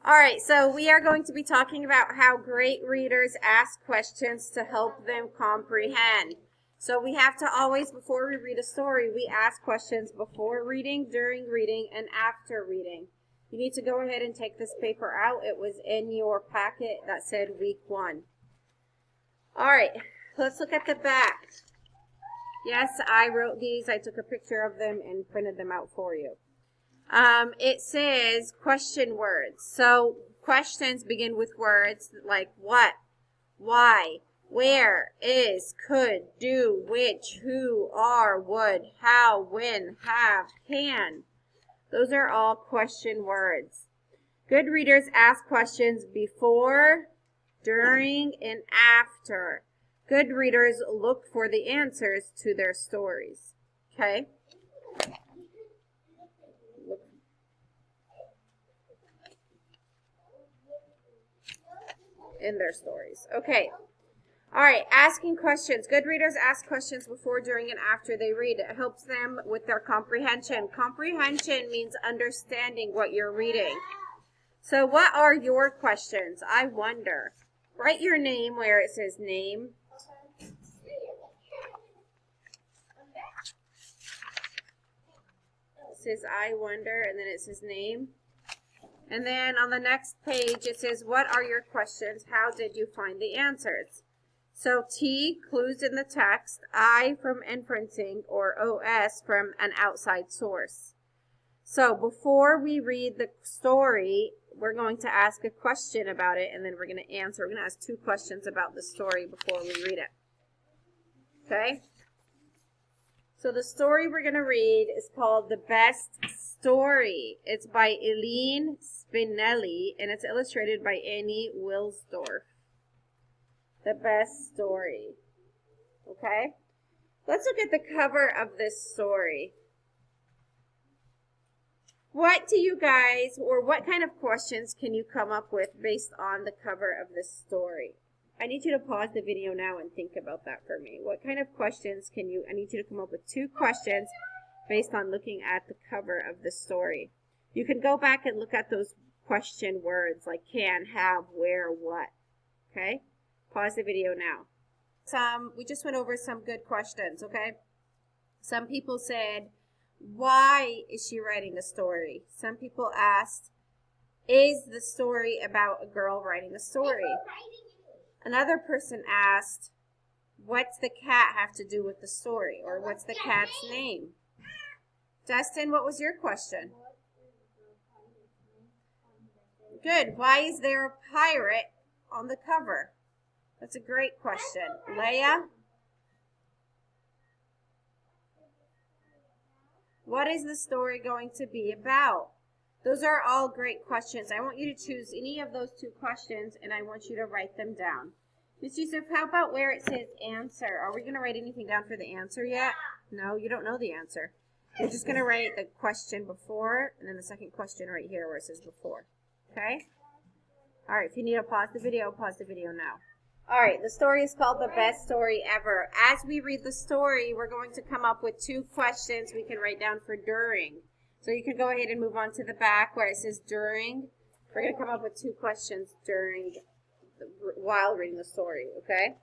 All right, so we are going to be talking about how great readers ask questions to help them comprehend. So we have to always, before we read a story, we ask questions before reading, during reading, and after reading. You need to go ahead and take this paper out. It was in your packet that said week 1. All right, let's look at the back. Yes, I wrote these. I took a picture of them and printed them out for you. It says question words. So questions begin with words like what, why, where, is, could, do, which, who, are, would, how, when, have, can. Those are all question words. Good readers ask questions before, during, and after. Good readers look for the answers to their stories. Okay? In their stories. Okay. All right. Asking questions. Good readers ask questions before, during, and after they read. It helps them with their comprehension. Comprehension means understanding what you're reading. So what are your questions? I wonder. Write your name where it says name. It says I wonder, and then it says name. And then on the next page, it says, what are your questions? How did you find the answers? So T, clues in the text. I, from inferencing, or OS, from an outside source. So before we read the story, we're going to ask a question about it, and then we're going to answer. We're going to ask 2 questions about the story before we read it. Okay? So the story we're going to read is called The Best Story. It's by Eileen Spinelli, and it's illustrated by Annie Wilsdorf. The Best Story. Okay? Let's look at the cover of this story. What do you guys, or what kind of questions can you come up with based on the cover of this story? I need you to pause the video now and think about that for me. What kind of questions I need you to come up with 2 questions based on looking at the cover of the story. You can go back and look at those question words like can, have, where, what. Okay? Pause the video now. We just went over some good questions, okay? Some people said, why is she writing a story? Some people asked, is the story about a girl writing a story? Another person asked, what's the cat have to do with the story? Or what's the cat's name? Dustin, what was your question? Good. Why is there a pirate on the cover? That's a great question. Leia? What is the story going to be about? Those are all great questions. I want you to choose any of those 2 questions, and I want you to write them down. Ms. Yusuf, how about where it says answer? Are we going to write anything down for the answer yet? No, you don't know the answer. You're just going to write the question before, and then the second question right here where it says before. Okay? All right, if you need to pause the video now. All right, the story is called The Best Story Ever. As we read the story, we're going to come up with 2 questions we can write down for during. So you can go ahead and move on to the back where it says during. We're going to come up with 2 questions while reading the story, okay?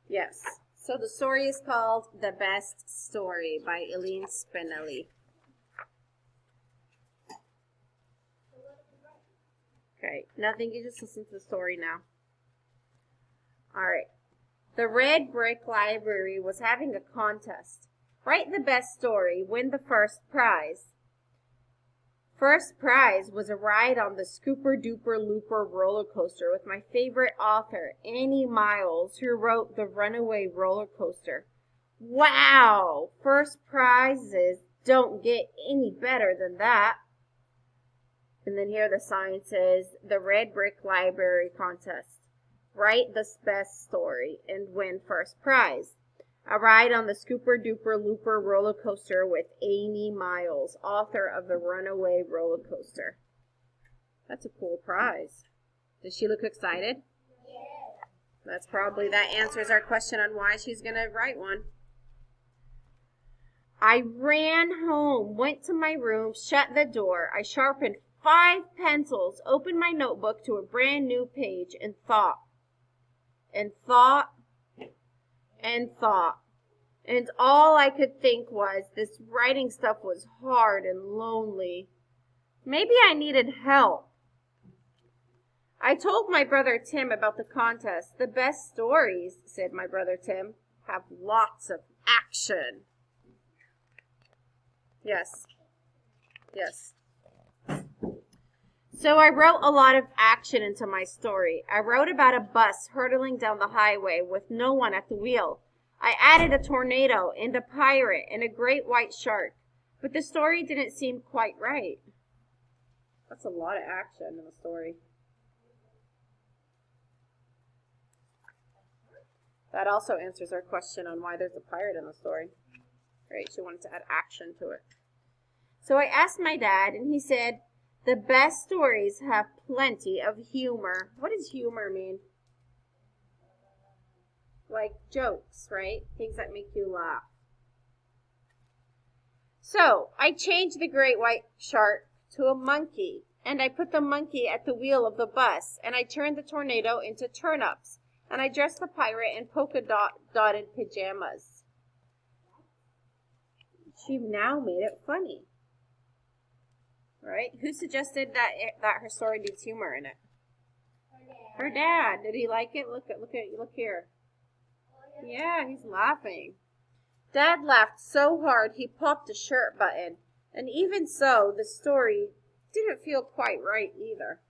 Yes. So the story is called The Best Story by Eileen Spinelli. Okay, nothing, you just listen to the story now. All right. The Red Brick Library was having a contest. Write the best story, win the first prize. First prize was a ride on the Scooper Duper Looper roller coaster with my favorite author, Annie Miles, who wrote The Runaway Roller Coaster. Wow! First prizes don't get any better than that. And then here the sign says, the Red Brick Library Contest. Write the best story and win first prize. A ride on the Scooper Duper Looper roller coaster with Annie Miles, author of The Runaway Roller Coaster. That's a cool prize. Does she look excited? Yeah. That answers our question on why she's going to write one. I ran home, went to my room, shut the door. I sharpened 5 pencils, opened my notebook to a brand new page, and thought, and thought, and thought. And all I could think was this writing stuff was hard and lonely. Maybe I needed help. I told my brother Tim about the contest. The best stories, said my brother Tim, have lots of action. Yes. Yes. So I wrote a lot of action into my story. I wrote about a bus hurtling down the highway with no one at the wheel. I added a tornado and a pirate and a great white shark. But the story didn't seem quite right. That's a lot of action in the story. That also answers our question on why there's a pirate in the story. Right, she wanted to add action to it. So I asked my dad, and he said, the best stories have plenty of humor. What does humor mean? Like jokes, right? Things that make you laugh. So I changed the great white shark to a monkey, and I put the monkey at the wheel of the bus, and I turned the tornado into turnips, and I dressed the pirate in polka-dotted pajamas. She now made it funny. Right? Who suggested that her story needs humor in it? Her dad. Did he like it? Look here. Yeah, he's laughing. Dad laughed so hard he popped a shirt button. And even so, the story didn't feel quite right either.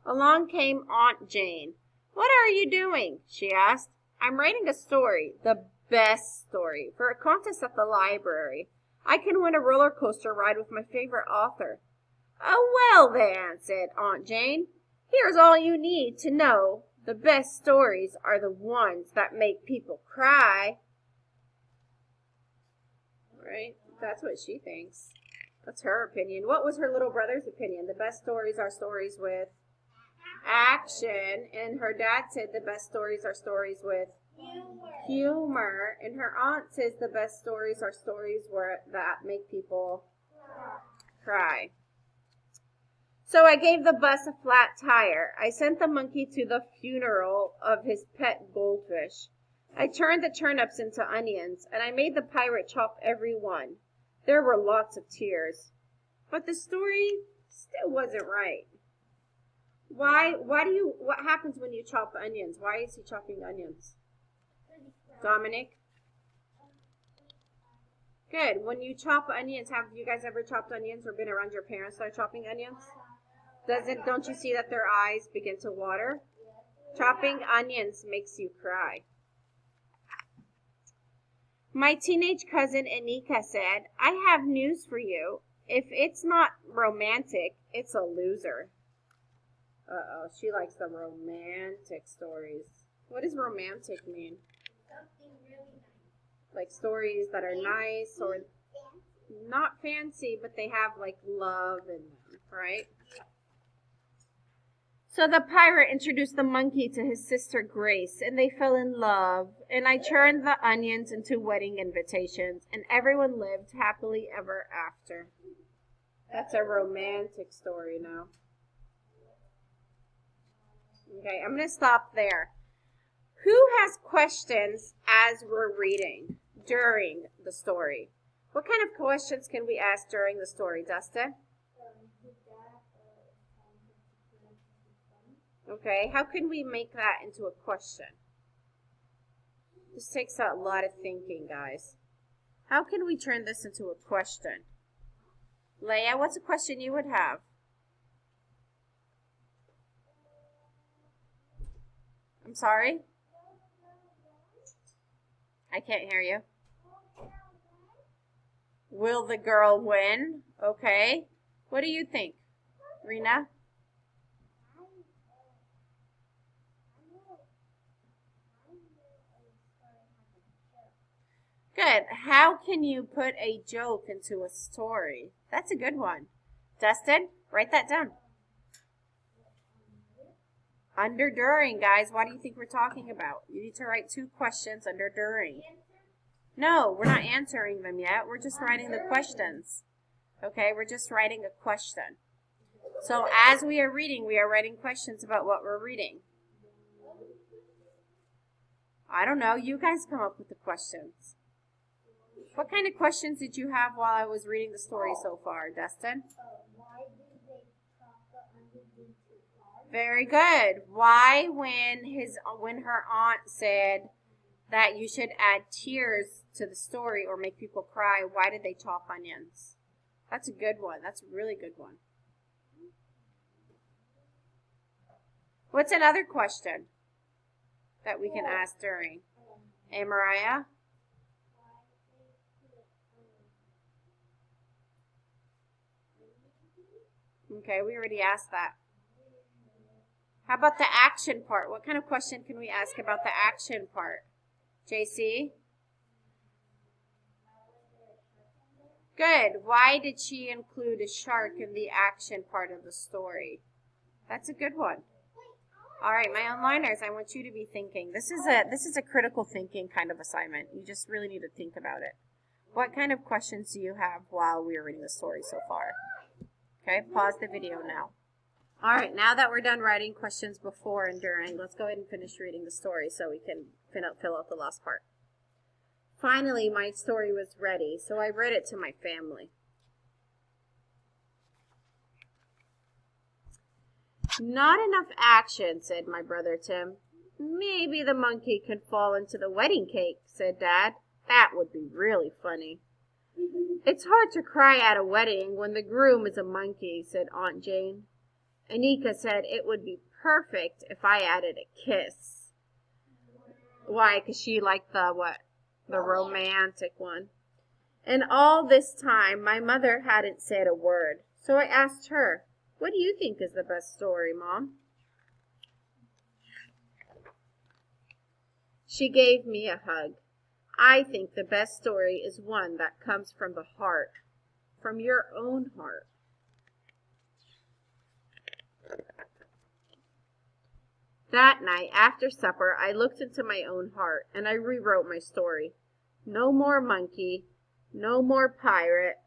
Along came Aunt Jane. What are you doing? She asked. I'm writing a story, the best story, for a contest at the library. I can win a roller coaster ride with my favorite author. Oh, well then, said Aunt Jane. Here's all you need to know. The best stories are the ones that make people cry. Right? That's what she thinks. That's her opinion. What was her little brother's opinion? The best stories are stories with action. And her dad said the best stories are stories with humor. And her aunt says the best stories are stories that make people cry. So I gave the bus a flat tire. I sent the monkey to the funeral of his pet goldfish. I turned the turnips into onions, and I made the pirate chop every one. There were lots of tears. But the story still wasn't right. What happens when you chop onions? Why is he chopping onions? Dominic? Good. When you chop onions, have you guys ever chopped onions or been around your parents that are chopping onions? Don't you see that their eyes begin to water? Chopping onions makes you cry. My teenage cousin Anika said, I have news for you. If it's not romantic, it's a loser. Uh-oh, she likes the romantic stories. What does romantic mean? Something really nice. Like stories that are nice or not fancy, but they have like love in them, right? So the pirate introduced the monkey to his sister Grace, and they fell in love, and I turned the onions into wedding invitations, and everyone lived happily ever after. That's a romantic story now. Okay, I'm going to stop there. Who has questions as we're reading during the story? What kind of questions can we ask during the story, Dustin? Okay, how can we make that into a question? This takes a lot of thinking, guys. How can we turn this into a question? Leia, what's a question you would have? I'm sorry? I can't hear you. Will the girl win? Okay. What do you think, Rena? Good. How can you put a joke into a story? That's a good one. Dustin, write that down. Under during, guys. What do you think we're talking about? You need to write 2 questions under during. No, we're not answering them yet. We're just writing the questions. Okay, we're just writing a question. So as we are reading, we are writing questions about what we're reading. I don't know. You guys come up with the questions. What kind of questions did you have while I was reading the story so far, Dustin? Why did they chop the underneath the car? Very good. Why, when her aunt said that you should add tears to the story or make people cry, why did they chop onions? That's a good one. That's a really good one. What's another question that we can ask during? Hey, Mariah? Okay, we already asked that. How about the action part? What kind of question can we ask about the action part? JC? Good. Why did she include a shark in the action part of the story? That's a good one. All right, my onliners, I want you to be thinking. This is a critical thinking kind of assignment. You just really need to think about it. What kind of questions do you have while we're reading the story so far? Okay, pause the video now. All right, now that we're done writing questions before and during, let's go ahead and finish reading the story so we can fill out the last part. Finally, my story was ready, so I read it to my family. Not enough action, said my brother Tim. Maybe the monkey could fall into the wedding cake, said Dad. That would be really funny. It's hard to cry at a wedding when the groom is a monkey, said Aunt Jane. Anika said it would be perfect if I added a kiss. Why? Because she liked the romantic one. And all this time, my mother hadn't said a word. So I asked her, what do you think is the best story, Mom? She gave me a hug. I think the best story is one that comes from the heart, from your own heart. That night, after supper, I looked into my own heart, and I rewrote my story. No more monkey, no more pirate,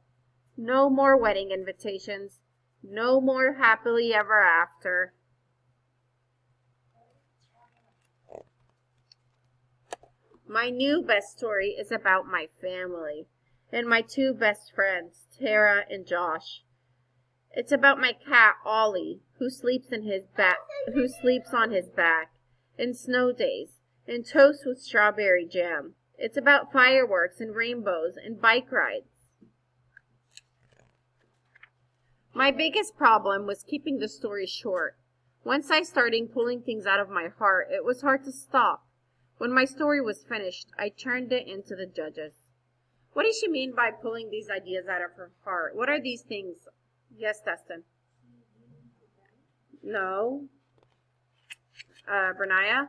no more wedding invitations, no more happily ever after. My new best story is about my family and my 2 best friends, Tara and Josh. It's about my cat Ollie, who sleeps on his back, and snow days, and toast with strawberry jam. It's about fireworks and rainbows and bike rides. My biggest problem was keeping the story short. Once I started pulling things out of my heart, it was hard to stop. When my story was finished, I turned it into the judges. What does she mean by pulling these ideas out of her heart? What are these things? Yes, Dustin. No. Brenaya?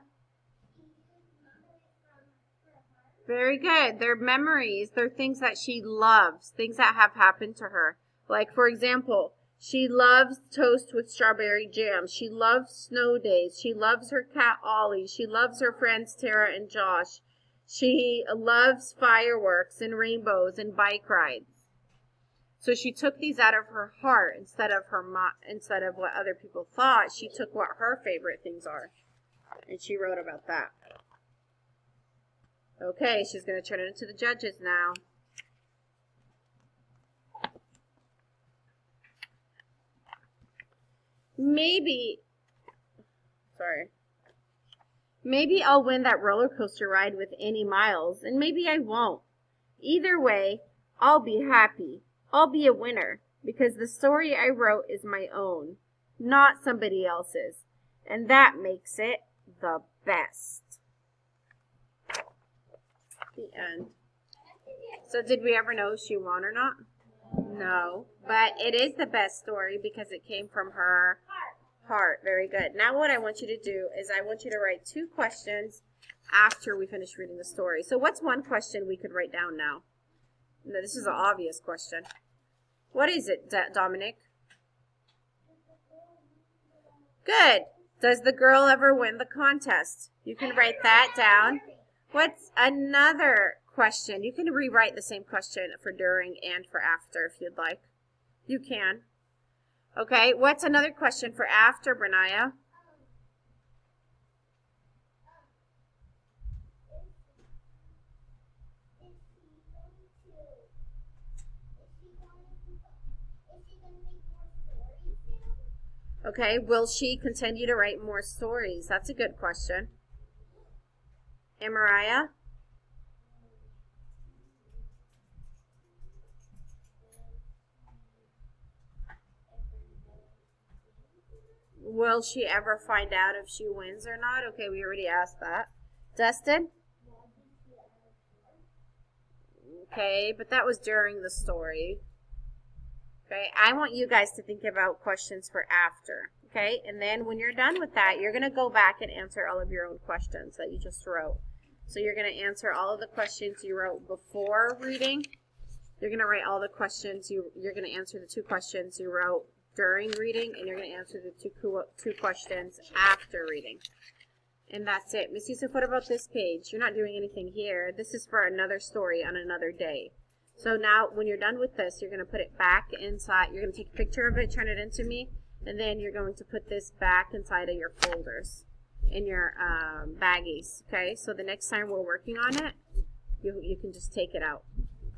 Very good. They're memories. They're things that she loves, things that have happened to her. Like, for example, she loves toast with strawberry jam. She loves snow days. She loves her cat Ollie. She loves her friends Tara and Josh. She loves fireworks and rainbows and bike rides. So she took these out of her heart instead of what other people thought. She took what her favorite things are, and she wrote about that. Okay, she's going to turn it into the judges now. Maybe I'll win that roller coaster ride with Annie Miles, and maybe I won't. Either way, I'll be happy. I'll be a winner, because the story I wrote is my own, not somebody else's, and that makes it the best. The end. So did we ever know if she won or not? No, but it is the best story because it came from her heart. Very good. Now what I want you to do is I want you to write 2 questions after we finish reading the story. So what's one question we could write down now? No, this is an obvious question. What is it, Dominic? Good. Does the girl ever win the contest? You can write that down. What's another question? You can rewrite the same question for during and for after if you'd like. You can. Okay, what's another question for after, Brenaya? Okay, will she continue to write more stories? That's a good question. And Mariah? Will she ever find out if she wins or not? Okay, we already asked that. Dustin? Okay, but that was during the story. Okay, I want you guys to think about questions for after. Okay, and then when you're done with that, you're going to go back and answer all of your own questions that you just wrote. So you're going to answer all of the questions you wrote before reading. You're going to write all the questions, you're going to answer the 2 questions you wrote during reading, and you're going to answer the two questions after reading. And that's it. Miss Yusuf, what about this page? You're not doing anything here. This is for another story on another day. So now when you're done with this, you're going to put it back inside. You're going to take a picture of it, turn it into me, and then you're going to put this back inside of your folders in your baggies. Okay, so the next time we're working on it, you can just take it out.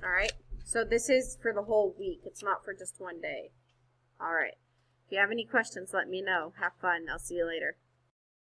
All right, so this is for the whole week. It's not for just one day. All right, if you have any questions, let me know. Have fun. I'll see you later.